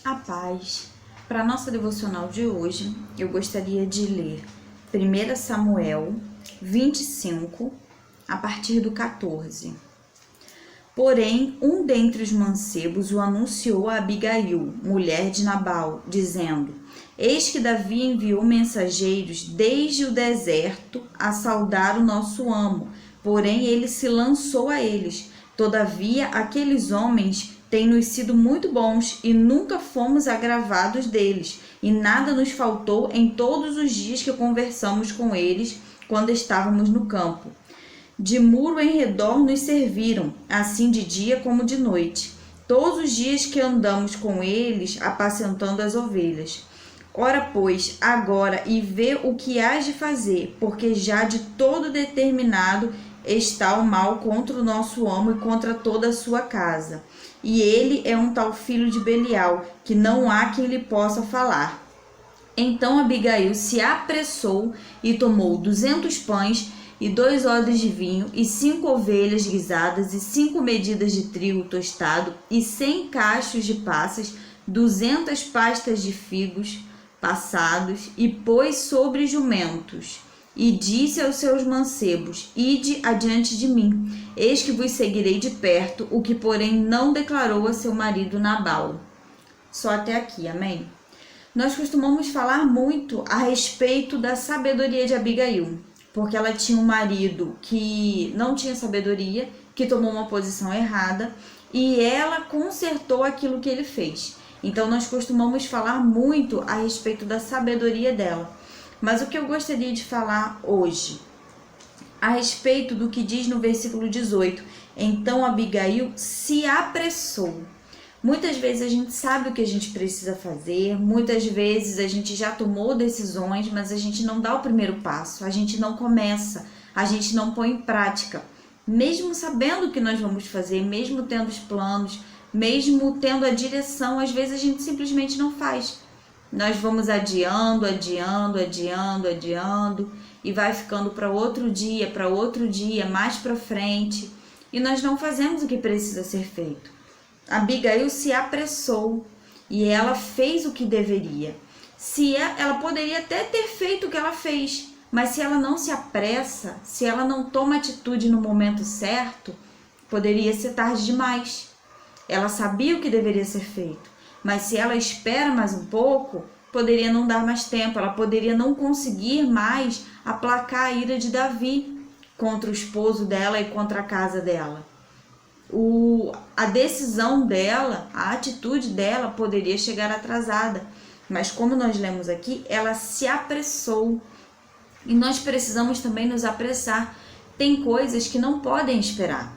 A paz. Para a nossa devocional de hoje, eu gostaria de ler 1 Samuel 25, a partir do 14. Porém, um dentre os mancebos o anunciou a Abigail, mulher de Nabal, dizendo: Eis que Davi enviou mensageiros desde o deserto a saudar o nosso amo, porém ele se lançou a eles. Todavia, aqueles homens têm-nos sido muito bons e nunca fomos agravados deles, e nada nos faltou em todos os dias que conversamos com eles quando estávamos no campo. De muro em redor nos serviram, assim de dia como de noite, todos os dias que andamos com eles, apacentando as ovelhas. Ora, pois, agora e vê o que hás de fazer, porque já de todo determinado está o mal contra o nosso amo e contra toda a sua casa. E ele é um tal filho de Belial, que não há quem lhe possa falar. Então Abigail se apressou e tomou 200 pães e 2 odres de vinho, e 5 ovelhas guisadas, e 5 medidas de trigo tostado, e 100 cachos de passas, 200 pastas de figos passados, e pôs sobre jumentos. E disse aos seus mancebos: Ide adiante de mim, eis que vos seguirei de perto, o que porém não declarou a seu marido Nabal. Só até aqui, amém? Nós costumamos falar muito a respeito da sabedoria de Abigail, porque ela tinha um marido que não tinha sabedoria, que tomou uma posição errada, e ela consertou aquilo que ele fez. Então nós costumamos falar muito a respeito da sabedoria dela. Mas o que eu gostaria de falar hoje, a respeito do que diz no versículo 18, então Abigail se apressou. Muitas vezes a gente sabe o que a gente precisa fazer, muitas vezes a gente já tomou decisões, mas a gente não dá o primeiro passo, a gente não começa, a gente não põe em prática. Mesmo sabendo o que nós vamos fazer, mesmo tendo os planos, mesmo tendo a direção, às vezes a gente simplesmente não faz. Nós vamos adiando, e vai ficando para outro dia, mais para frente, e nós não fazemos o que precisa ser feito. Abigail se apressou e ela fez o que deveria. Ela poderia até ter feito o que ela fez, mas se ela não se apressa, se ela não toma atitude no momento certo, poderia ser tarde demais. Ela sabia o que deveria ser feito, mas se ela espera mais um pouco, poderia não dar mais tempo, ela poderia não conseguir mais aplacar a ira de Davi contra o esposo dela e contra a casa dela. A decisão dela, a atitude dela poderia chegar atrasada, mas como nós lemos aqui, ela se apressou. E nós precisamos também nos apressar. Tem coisas que não podem esperar.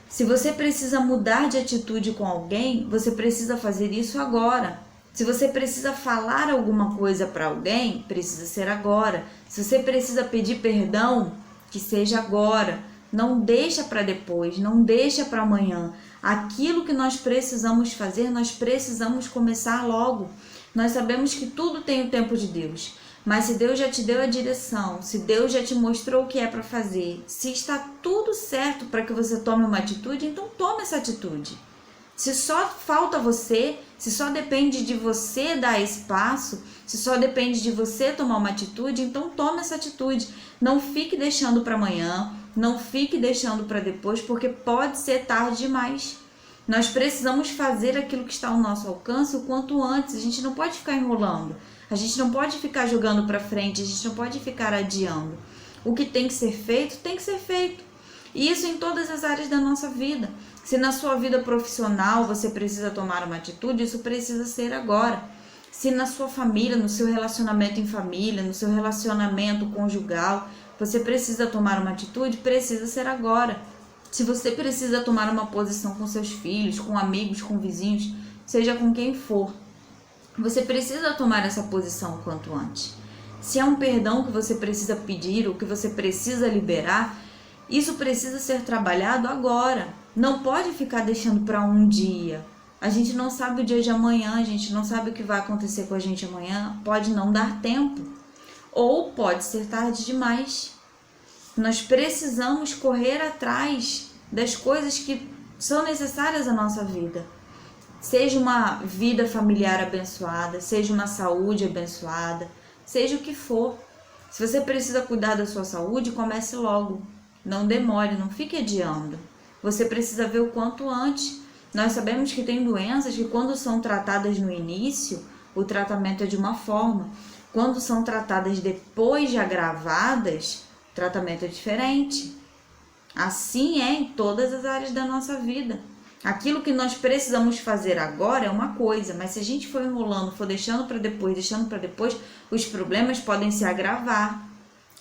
Se você precisa mudar de atitude com alguém, você precisa fazer isso agora. Se você precisa falar alguma coisa para alguém, precisa ser agora. Se você precisa pedir perdão, que seja agora. Não deixa para depois, não deixa para amanhã. Aquilo que nós precisamos fazer, nós precisamos começar logo. Nós sabemos que tudo tem o tempo de Deus. Mas se Deus já te deu a direção, se Deus já te mostrou o que é para fazer, se está tudo certo para que você tome uma atitude, então tome essa atitude. Se só falta você, se só depende de você dar espaço, se só depende de você tomar uma atitude, então tome essa atitude. Não fique deixando para amanhã, não fique deixando para depois, porque pode ser tarde demais. Nós precisamos fazer aquilo que está ao nosso alcance o quanto antes. A gente não pode ficar enrolando, a gente não pode ficar jogando para frente, a gente não pode ficar adiando. O que tem que ser feito, tem que ser feito. E isso em todas as áreas da nossa vida. Se na sua vida profissional você precisa tomar uma atitude, isso precisa ser agora. Se na sua família, no seu relacionamento em família, no seu relacionamento conjugal, você precisa tomar uma atitude, precisa ser agora. Se você precisa tomar uma posição com seus filhos, com amigos, com vizinhos, seja com quem for, você precisa tomar essa posição o quanto antes. Se é um perdão que você precisa pedir, ou que você precisa liberar, isso precisa ser trabalhado agora. Não pode ficar deixando para um dia. A gente não sabe o dia de amanhã, a gente não sabe o que vai acontecer com a gente amanhã, pode não dar tempo. Ou pode ser tarde demais. Nós precisamos correr atrás das coisas que são necessárias à nossa vida. seja uma vida familiar abençoada, seja uma saúde abençoada, seja o que for. Se você precisa cuidar da sua saúde, comece logo. Não demore, não fique adiando. Você precisa ver o quanto antes. Nós sabemos que tem doenças que quando são tratadas no início, o tratamento é de uma forma. Quando são tratadas depois de agravadas, o tratamento é diferente. Assim é em todas as áreas da nossa vida. Aquilo que nós precisamos fazer agora é uma coisa, mas se a gente for enrolando, for deixando para depois, os problemas podem se agravar.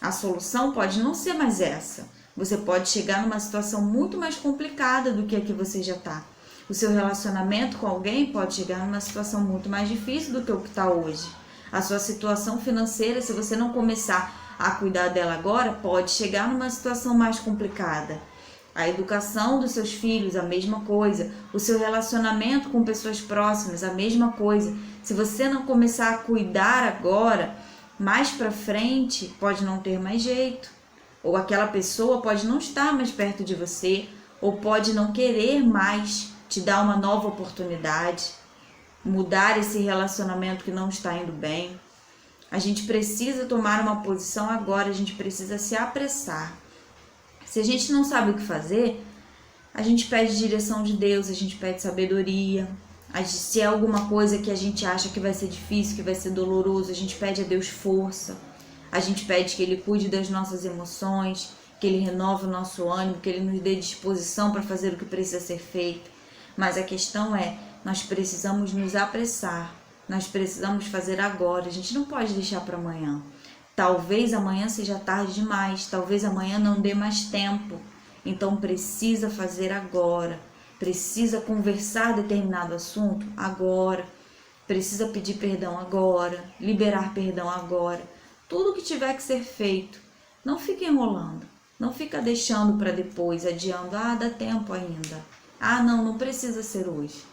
A solução pode não ser mais essa. Você pode chegar numa situação muito mais complicada do que a que você já está. O seu relacionamento com alguém pode chegar numa situação muito mais difícil do que o que está hoje. A sua situação financeira, se você não começar a cuidar dela agora, pode chegar numa situação mais complicada. A educação dos seus filhos, a mesma coisa. O seu relacionamento com pessoas próximas, a mesma coisa. Se você não começar a cuidar agora, mais para frente, pode não ter mais jeito. Ou aquela pessoa pode não estar mais perto de você, ou pode não querer mais te dar uma nova oportunidade, mudar esse relacionamento que não está indo bem. A gente precisa tomar uma posição agora, a gente precisa se apressar. Se a gente não sabe o que fazer, a gente pede direção de Deus, a gente pede sabedoria. Se é alguma coisa que a gente acha que vai ser difícil, que vai ser doloroso, a gente pede a Deus força. A gente pede que Ele cuide das nossas emoções, que Ele renove o nosso ânimo, que Ele nos dê disposição para fazer o que precisa ser feito. Mas a questão é, nós precisamos nos apressar, nós precisamos fazer agora, a gente não pode deixar para amanhã. Talvez amanhã seja tarde demais, talvez amanhã não dê mais tempo. Então precisa fazer agora, precisa conversar determinado assunto agora, precisa pedir perdão agora, liberar perdão agora. Tudo que tiver que ser feito, não fica enrolando, não fica deixando para depois, adiando, dá tempo ainda. Não precisa ser hoje.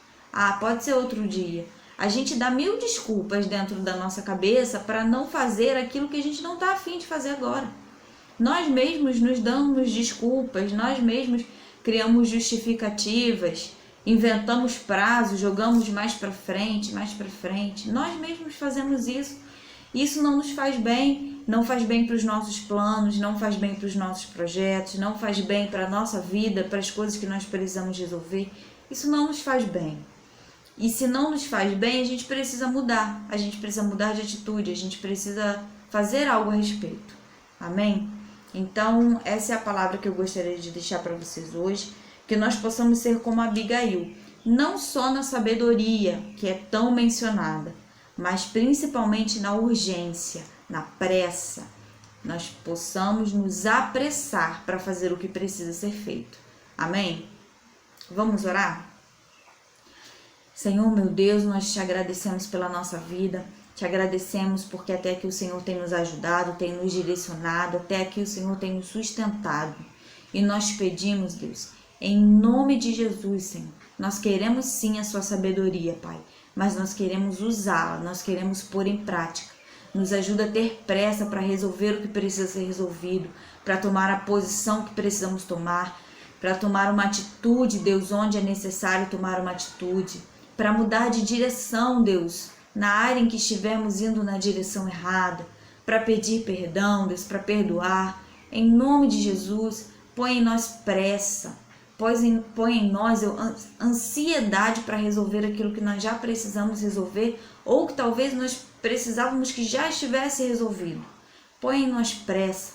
Pode ser outro dia. A gente dá 1000 desculpas dentro da nossa cabeça para não fazer aquilo que a gente não está afim de fazer agora. Nós mesmos nos damos desculpas, nós mesmos criamos justificativas, inventamos prazos, jogamos mais para frente. Nós mesmos fazemos isso. Isso não nos faz bem, não faz bem para os nossos planos, não faz bem para os nossos projetos, não faz bem para a nossa vida, para as coisas que nós precisamos resolver. Isso não nos faz bem. E se não nos faz bem, a gente precisa mudar. A gente precisa mudar de atitude, a gente precisa fazer algo a respeito. Amém? Então, essa é a palavra que eu gostaria de deixar para vocês hoje, que nós possamos ser como Abigail, não só na sabedoria, que é tão mencionada, mas principalmente na urgência, na pressa. Nós possamos nos apressar para fazer o que precisa ser feito. Amém? Vamos orar? Senhor, meu Deus, nós te agradecemos pela nossa vida, te agradecemos porque até aqui o Senhor tem nos ajudado, tem nos direcionado, até aqui o Senhor tem nos sustentado. E nós te pedimos, Deus, em nome de Jesus, Senhor, nós queremos sim a sua sabedoria, Pai, mas nós queremos usá-la, nós queremos pôr em prática. Nos ajuda a ter pressa para resolver o que precisa ser resolvido, para tomar a posição que precisamos tomar, para tomar uma atitude, Deus, onde é necessário tomar uma atitude, para mudar de direção, Deus, na área em que estivermos indo na direção errada, para pedir perdão, Deus, para perdoar. Em nome de Jesus, põe em nós pressa, põe em nós ansiedade para resolver aquilo que nós já precisamos resolver ou que talvez nós precisávamos que já estivesse resolvido. Põe em nós pressa,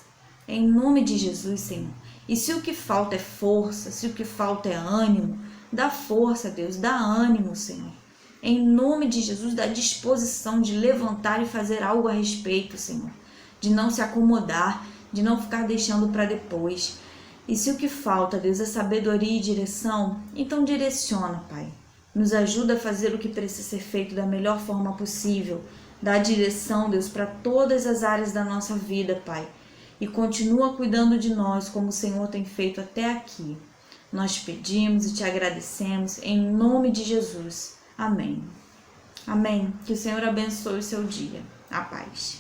em nome de Jesus, Senhor. E se o que falta é força, se o que falta é ânimo, dá força, Deus, dá ânimo, Senhor. Em nome de Jesus, dá disposição de levantar e fazer algo a respeito, Senhor. De não se acomodar, de não ficar deixando para depois. E se o que falta, Deus, é sabedoria e direção, então direciona, Pai. Nos ajuda a fazer o que precisa ser feito da melhor forma possível. Dá direção, Deus, para todas as áreas da nossa vida, Pai. E continua cuidando de nós como o Senhor tem feito até aqui. Nós te pedimos e te agradecemos em nome de Jesus. Amém. Amém. Que o Senhor abençoe o seu dia. A paz.